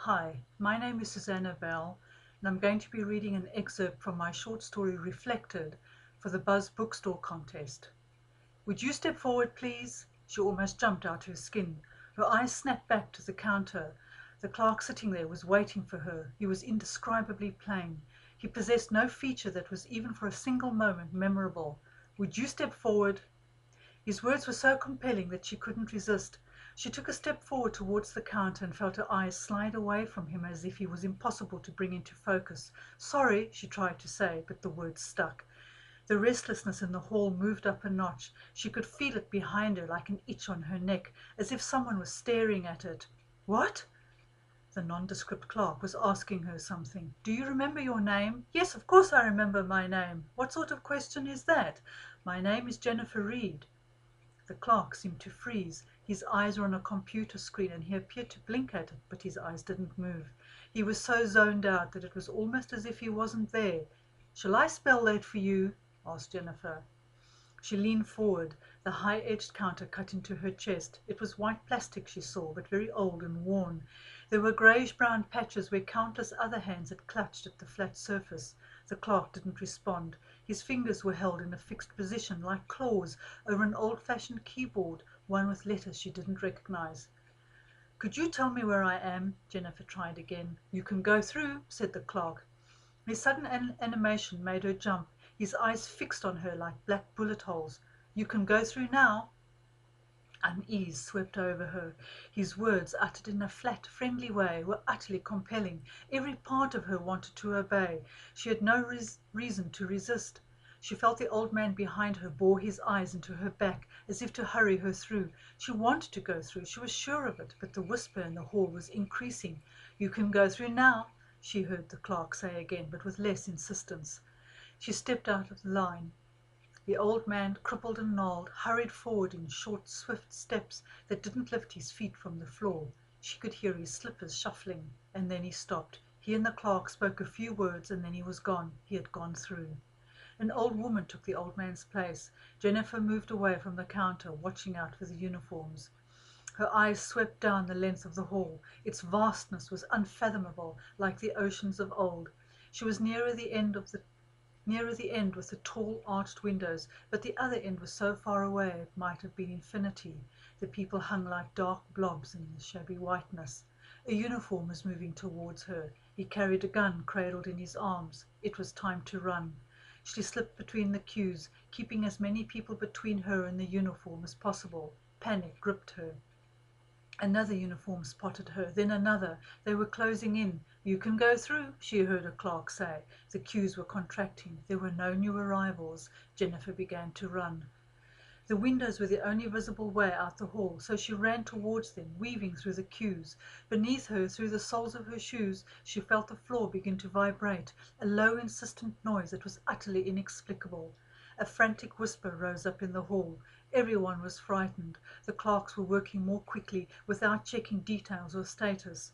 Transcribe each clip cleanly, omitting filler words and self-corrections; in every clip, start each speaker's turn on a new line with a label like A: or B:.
A: Hi, my name is Susannah and I'm going to be reading an excerpt from my short story Reflected for the Buzz Bookstore contest. Would you step forward, please? She almost jumped out her skin. Her eyes snapped back to the counter. The clerk sitting there was waiting for her. He was indescribably plain. He possessed no feature that was even for a single moment memorable. Would you step forward? His words were so compelling that she couldn't resist. She took a step forward towards the counter and felt her eyes slide away from him as if he was impossible to bring into focus. Sorry, she tried to say, but the words stuck. The restlessness in the hall moved up a notch. She could feel it behind her like an itch on her neck, as if someone was staring at it. What? The nondescript clerk was asking her something. Do you remember your name? Yes, of course I remember my name. What sort of question is that? My name is Jennifer Reed. The clerk seemed to freeze. His eyes were on a computer screen and he appeared to blink at it, but his eyes didn't move. He was so zoned out that it was almost as if he wasn't there. Shall I spell that for you? Asked Jennifer. She leaned forward. The high-edged counter cut into her chest. It was white plastic, she saw, but very old and worn. There were greyish-brown patches where countless other hands had clutched at the flat surface. The clerk didn't respond. His fingers were held in a fixed position, like claws, over an old-fashioned keyboard, one with letters she didn't recognize. Could you tell me where I am? Jennifer tried again. You can go through, said the clerk. His sudden animation made her jump, his eyes fixed on her like black bullet holes. You can go through now. Unease swept over her. His words, uttered in a flat, friendly way, were utterly compelling. Every part of her wanted to obey. She had no reason to resist. She felt the old man behind her bore his eyes into her back, as if to hurry her through. She wanted to go through, she was sure of it, but the whisper in the hall was increasing. You can go through now, she heard the clerk say again, but with less insistence. She stepped out of the line. The old man, crippled and gnarled, hurried forward in short, swift steps that didn't lift his feet from the floor. She could hear his slippers shuffling, and then he stopped. He and the clerk spoke a few words, and then he was gone. He had gone through. An old woman took the old man's place. Jennifer moved away from the counter, watching out for the uniforms. Her eyes swept down the length of the hall. Its vastness was unfathomable, like the oceans of old. She was nearer the end with the tall arched windows, but the other end was so far away it might have been infinity. The people hung like dark blobs in the shabby whiteness. A uniform was moving towards her. He carried a gun cradled in his arms. It was time to run. She slipped between the queues, keeping as many people between her and the uniform as possible. Panic gripped her. Another uniform spotted her, then another. They were closing in. You can go through, she heard a clerk say. The queues were contracting. There were no new arrivals. Jennifer began to run. The windows were the only visible way out the hall, so she ran towards them, weaving through the queues. Beneath her, through the soles of her shoes, she felt the floor begin to vibrate, a low, insistent noise that was utterly inexplicable. A frantic whisper rose up in the hall. Everyone was frightened. The clerks were working more quickly, without checking details or status.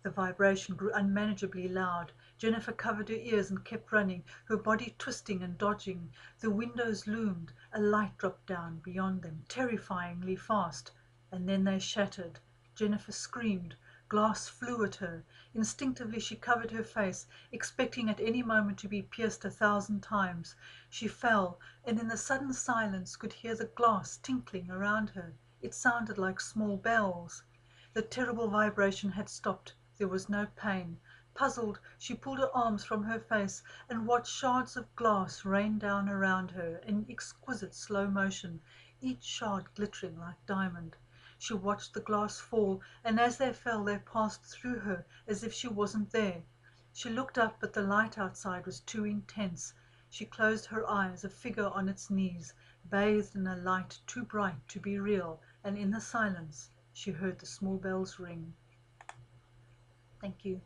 A: The vibration grew unmanageably loud. Jennifer covered her ears and kept running, her body twisting and dodging. The windows loomed. A light dropped down beyond them, terrifyingly fast. And then they shattered. Jennifer screamed. Glass flew at her. Instinctively she covered her face, expecting at any moment to be pierced 1,000 times. She fell, and in the sudden silence could hear the glass tinkling around her. It sounded like small bells. The terrible vibration had stopped. There was no pain. Puzzled, she pulled her arms from her face and watched shards of glass rain down around her in exquisite slow motion, each shard glittering like diamond. She watched the glass fall, and as they fell they passed through her as if she wasn't there. She looked up, but the light outside was too intense. She closed her eyes, a figure on its knees, bathed in a light too bright to be real, and in the silence she heard the small bells ring. Thank you.